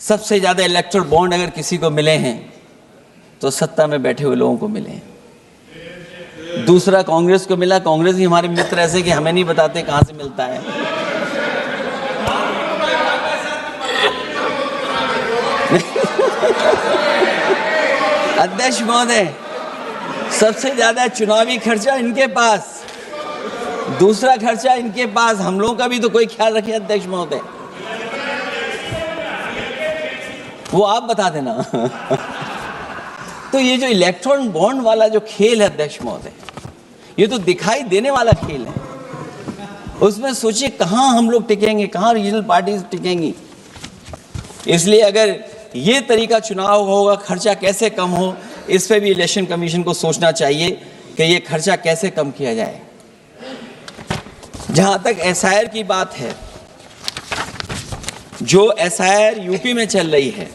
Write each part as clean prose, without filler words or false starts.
सबसे ज़्यादा electoral bond अगर किसी को मिले हैं तो सत्ता में बैठे हुए लोगों को मिले हैं। दूसरा कांग्रेस को मिला। कांग्रेस ही हमारे मित्र ऐसे कि हमें नहीं बताते कहाँ से मिलता है। अध्यक्ष महोदय, सबसे ज़्यादा चुनावी खर्चा इनके पास, दूसरा खर्चा इनके पास। हम लोगों का भी तो कोई ख्याल रखे अध्यक्ष महोदय, वो आप बता देना। तो ये जो इलेक्ट्रॉन बॉन्ड वाला जो खेल है अध्यक्ष महोदय, ये तो दिखाई देने वाला खेल है। उसमें सोचिए कहाँ हम लोग टिकेंगे, कहाँ रीजनल पार्टीज टिकेंगी। इसलिए अगर ये तरीका चुनाव होगा, खर्चा कैसे कम हो, इस पे भी इलेक्शन कमीशन को सोचना चाहिए कि ये खर्चा कैसे कम किया जाए। जहाँ तक एसआईआर की बात है, जो एसआईआर यूपी में चल रही है,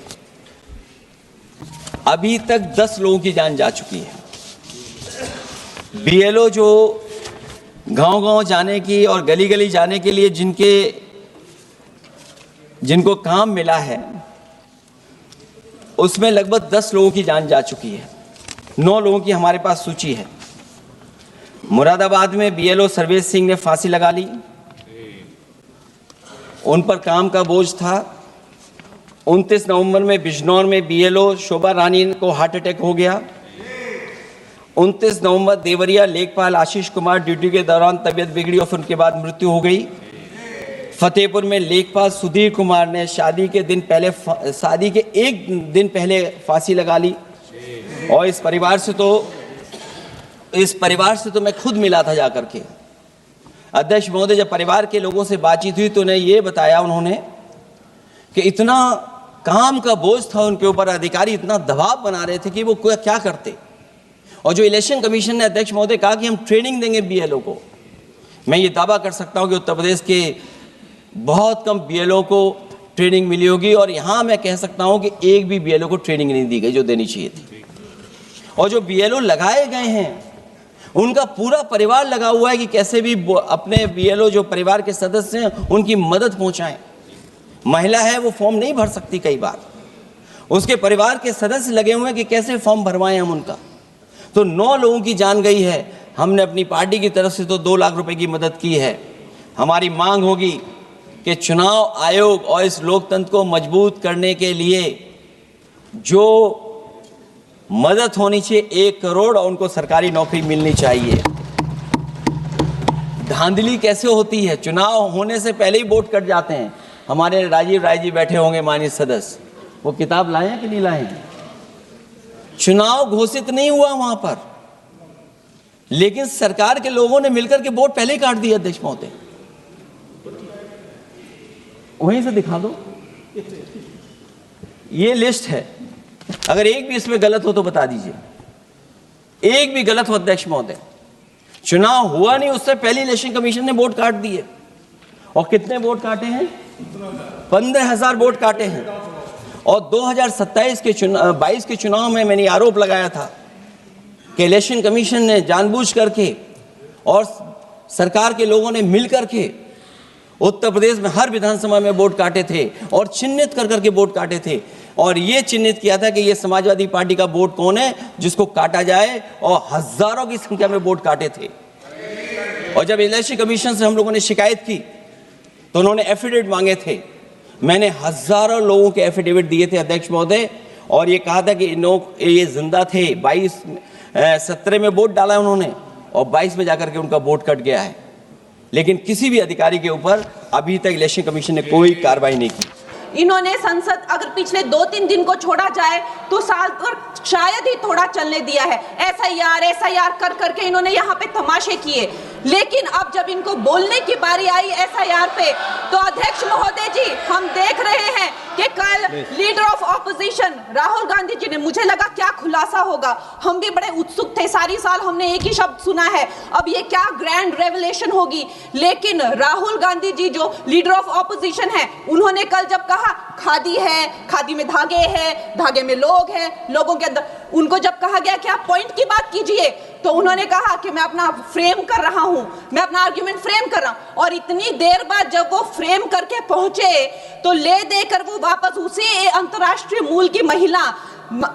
अभी तक 10 लोगों की जान जा चुकी है। बीएलओ जो गांव-गांव जाने की और गली-गली जाने के लिए जिनको काम मिला है, उसमें लगभग 10 लोगों की जान जा चुकी है। 9 लोगों की हमारे पास सूची है। मुरादाबाद में बीएलओ सर्वेश सिंह ने फांसी लगा ली। उन पर काम का बोझ था। 29 नवंबर में बिजनौर में बीएलओ शोभा रानी को हार्ट अटैक हो गया। 29 नवंबर देवरिया लेखपाल आशीष कुमार ड्यूटी के दौरान तबीयत बिगड़ी और फिर उनके बाद मृत्यु हो गई। फतेहपुर में लेखपाल सुधीर कुमार ने शादी के एक दिन पहले फांसी लगा ली। और इस परिवार से तो मैं खुद मिला था जाकर के। अध्यक्ष महोदय, जब परिवार के लोगों से बातचीत हुई तो उन्हें ये बताया उन्होंने कि इतना काम का बोझ था उनके ऊपर, अधिकारी इतना दबाव बना रहे थे कि वो क्या करते। और जो इलेक्शन कमीशन ने अध्यक्ष महोदय कहा कि हम ट्रेनिंग देंगे बीएलओ को, मैं ये दावा कर सकता हूँ कि उत्तर प्रदेश के बहुत कम बीएलओ को ट्रेनिंग मिली होगी। और यहाँ मैं कह सकता हूँ कि एक भी बीएलओ को ट्रेनिंग नहीं दी गई जो देनी चाहिए थी। और जो बीएलओ लगाए गए हैं, उनका पूरा परिवार लगा हुआ है कि कैसे भी अपने बीएलओ जो परिवार के सदस्य हैं उनकी मदद पहुंचाएं। महिला है, वो फॉर्म नहीं भर सकती, कई बार उसके परिवार के सदस्य लगे हुए हैं कि कैसे फॉर्म भरवाएं हम उनका। तो 9 लोगों की जान गई है। हमने अपनी पार्टी की तरफ से तो 2 लाख रुपए की मदद की है। हमारी मांग होगी कि चुनाव आयोग और इस लोकतंत्र को मजबूत करने के लिए जो मदद होनी चाहिए 1 करोड़, और उनको सरकारी नौकरी मिलनी चाहिए। धांधली कैसे होती है, चुनाव होने से पहले ही वोट कट जाते हैं। हमारे राजीव राय जी बैठे होंगे माननीय सदस्य, वो किताब लाए हैं कि नहीं लाए हैं? चुनाव घोषित नहीं हुआ वहां पर, लेकिन सरकार के लोगों ने मिलकर के वोट पहले ही काट दिया। अध्यक्ष महोदय, वहीं से दिखा दो, ये लिस्ट है। अगर एक भी इसमें गलत हो तो बता दीजिए, एक भी गलत हो अध्यक्ष महोदय। चुनाव हुआ नहीं, उससे पहले इलेक्शन कमीशन ने वोट काट दिए। और कितने वोट काटे हैं? 15,000 वोट काटे हैं। और 2027 के 22 के चुनाव में मैंने आरोप लगाया था कि इलेक्शन कमीशन ने जानबूझ करके और सरकार के लोगों ने मिल करके उत्तर प्रदेश में हर विधानसभा में वोट काटे थे और चिन्हित कर करके वोट काटे थे। और ये चिन्हित किया था कि ये समाजवादी पार्टी का वोट कौन है जिसको काटा जाए, और हजारों की संख्या में वोट काटे थे। और जब इलेक्शन कमीशन से हम लोगों ने शिकायत की तो उन्होंने एफिडेविट मांगे थे। मैंने हजारों लोगों के एफिडेविट दिए थे अध्यक्ष महोदय, और ये कहा था कि ये जिंदा थे। 17 में वोट डाला उन्होंने और 22 में जाकर के उनका वोट कट गया है। लेकिन किसी भी अधिकारी के ऊपर अभी तक इलेक्शन कमीशन ने कोई कार्रवाई नहीं की। इन्होंने संसद अगर पिछले 2-3 दिन को छोड़ा जाए तो साल पर शायद ही थोड़ा चलने दिया है। एसआईआर कर करके इन्होंने यहाँ पे तमाशे किए। लेकिन अब जब इनको बोलने की बारी आई एसआईआर पे, तो अध्यक्ष महोदय जी, हम देख रहे हैं कि कल leader of opposition Rahul Gandhi ji ने, मुझे लगा क्या खुलासा होगा, हम भी बड़े उत्सुक थे। सारी साल हमने एक ही शब्द सुना है, अब ये क्या ग्रैंड रेवलेशन होगी। लेकिन राहुल गांधी जी जो लीडर ऑफ ऑपोजिशन है, उन्होंने कल जब कहा खादी है, खादी में धागे हैं, धागे में लोग हैं, लोगों के अंदर, उनको जब कहा गया कि आप पॉइंट की बात कीजिए, तो उन्होंने कहा कि मैं अपना फ्रेम कर रहा हूं, मैं अपना आर्ग्यूमेंट फ्रेम कर रहा हूं। और इतनी देर बाद जब वो फ्रेम करके पहुंचे तो ले देकर वो वापस उसी अंतर्राष्ट्रीय मूल की महिला,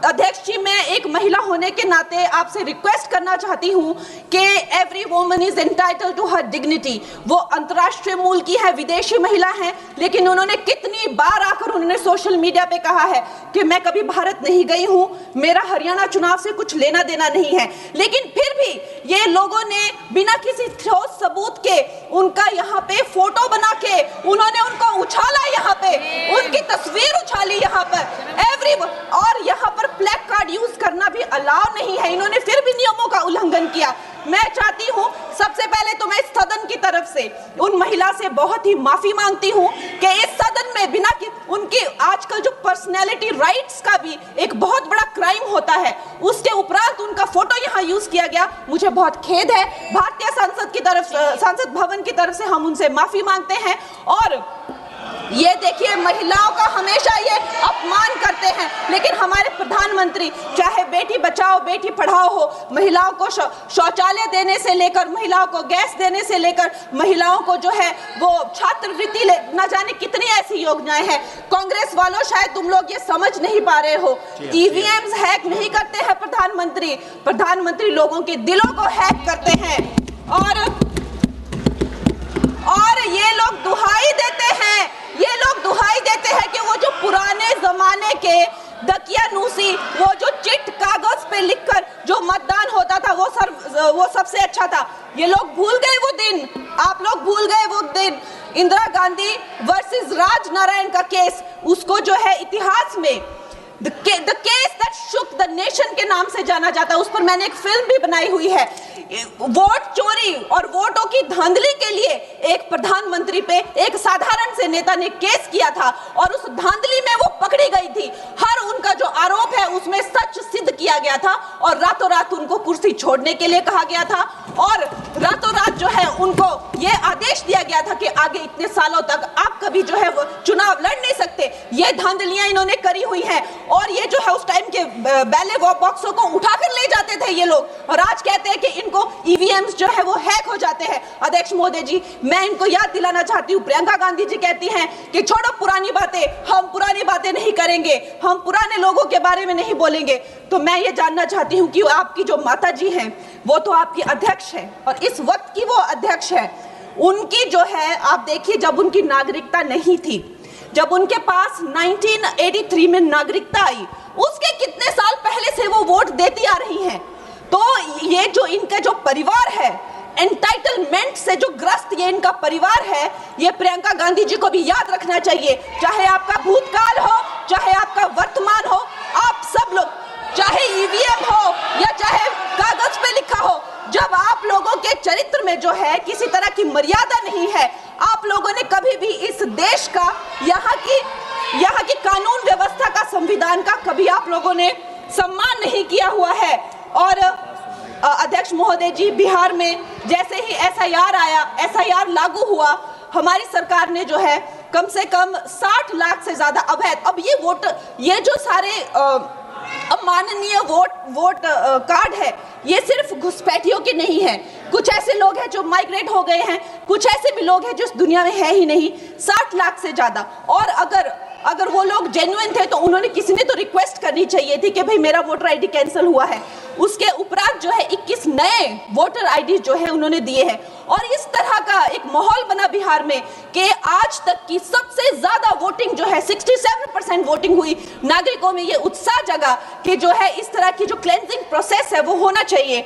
अध्यक्ष जी, मैं एक महिला होने के नाते आपसे रिक्वेस्ट करना चाहती हूं कि every woman is entitled to her dignity. वो अंतर्राष्ट्रीय मूल की है, विदेशी महिला है, लेकिन उन्होंने कितनी बार आकर उन्होंने सोशल मीडिया पे कहा है कि मैं कभी भारत नहीं गई हूं, मेरा हरियाणा चुनाव से कुछ लेना देना नहीं है। लेकिन फिर भी ये लोगों ने बिना किसी ठोस सबूत के उनका यहाँ पे फोटो बना के उन्होंने उनको उछाला, यहाँ पे उनकी तस्वीर उछाली यहाँ पर एवरी, और यहाँ पर प्लेक कार्ड यूज करना भी अलाउ नहीं है। इन्होंने फिर भी नियमों का उल्लंघन किया। मैं चाहती हूं सबसे पहले तो मैं इस सदन की तरफ से उन महिला से बहुत ही माफी मांगती हूं कि इस सदन में बिना कि उनकी आजकल जो पर्सनैलिटी राइट्स का भी एक बहुत बड़ा क्राइम होता है, उसके उपरांत उनका फोटो यहां यूज किया गया। मुझे बहुत खेद है। भारतीय संसद की तरफ, संसद भवन की तरफ से हम उनसे माफी मांगते हैं। और ये देखिए, महिलाओं का हमेशा ये अपमान करते हैं, लेकिन हमारे प्रधानमंत्री चाहे बेटी बचाओ बेटी पढ़ाओ हो, महिलाओं को शौचालय देने से लेकर, महिलाओं को गैस देने से लेकर, महिलाओं को जो है वो छात्रवृत्ति, न जाने कितनी ऐसी योजनाएं हैं। कांग्रेस वालों, शायद तुम लोग ये समझ नहीं पा रहे हो, ईवीएम्स हैक नहीं करते हैं प्रधानमंत्री, प्रधानमंत्री लोगों के दिलों को हैक करते हैं। और ये लोग दुहाई देते हैं, ये लोग दुहाई देते हैं कि वो जो पुराने जमाने के दकियानूसी, वो जो चिट कागज पे लिखकर जो मतदान होता था वो सबसे अच्छा था। ये लोग भूल गए वो दिन, आप लोग भूल गए वो दिन। इंदिरा गांधी वर्सेस राज नारायण का केस, उसको जो है इतिहास में the case that shook the nation के नाम से जाना जाता है। उस पर मैंने एक फिल्म भी बनाई हुई है। वोट चोरी और वोटों की धांधली के लिए एक प्रधानमंत्री पे एक साधारण से नेता ने केस किया था और उस धांधली में वो पकड़ी गई थी। हर उनका जो आरोप है उसमें सच सिद्ध किया गया था और रातों रात उनको कुर्सी छोड़ने के लिए कहा गया था और रातों रात जो है उनको ये आदेश दिया गया था कि आगे इतने सालों तक आप कभी जो है वो चुनाव लड़ नहीं सकते। ये धांधलियां इन्होंने करी हुई हैं और ये जो है उस टाइम के बैलेट बॉक्सों को उठाकर ले जाते थे ये लोग, और आज कहते हैं कि इनको ईवीएम्स जो है वो हैक हो जाते हैं। अध्यक्ष महोदय जी, मैं इनको याद दिलाना चाहती हूँ, प्रियंका गांधी जी कहती हैं कि छोड़ो पुरानी बातें, हम पुरानी बातें नहीं करेंगे, हम पुराने लोगों के बारे में नहीं बोलेंगे। तो मैं ये जानना चाहती हूँ कि आपकी जो माता जी हैं वो तो आपकी अध्यक्ष है और इस वक्त की वो अध्यक्ष है, उनकी जो है आप देखिए, जब उनकी नागरिकता नहीं थी, जब उनके पास 1983 में नागरिकता आई, उसके कितने साल पहले से वो वोट देती आ रही हैं। तो ये जो इनका जो परिवार है, एंटाइटलमेंट से जो ग्रस्त ये इनका परिवार है, ये प्रियंका गांधी जी को भी याद रखना चाहिए। चाहे आपका भूतकाल हो, चाहे आपका वर्तमान हो, आप सब लोग, चाहे ईवीएम हो या चाहे कागज पे लिखा हो, जब आप लोगों के चरित्र में जो है किसी तरह की मर्यादा नहीं है, आप लोगों ने कभी भी इस देश का, यहाँ की कानून व्यवस्था का, संविधान का कभी आप लोगों ने सम्मान नहीं किया हुआ है। और अध्यक्ष महोदय जी, बिहार में जैसे ही एसआईआर आया, एसआईआर लागू हुआ, हमारी सरकार ने जो है कम से कम 60 लाख से ज्यादा अवैध, अब ये वोटर, ये जो सारे अमाननीय वोट कार्ड है, ये सिर्फ घुसपैठियों के नहीं है। कुछ ऐसे लोग हैं जो माइग्रेट हो गए हैं, कुछ ऐसे भी लोग हैं जो इस दुनिया में है ही नहीं। 60 लाख से ज्यादा। और अगर वो लोग जेन्युइन थे तो उन्होंने, किसी ने तो रिक्वेस्ट करनी चाहिए थी कि भाई मेरा वोटर आईडी कैंसिल हुआ है। उसके उपरांत जो है 21 नए वोटर आईडी जो है उन्होंने दिए हैं और इस तरह का एक माहौल बना बिहार में कि आज तक की सबसे ज्यादा वोटिंग जो है 67% वोटिंग हुई। नागरिकों में ये उत्साह जगा कि जो है इस तरह की जो क्लेंजिंग प्रोसेस है वो होना चाहिए।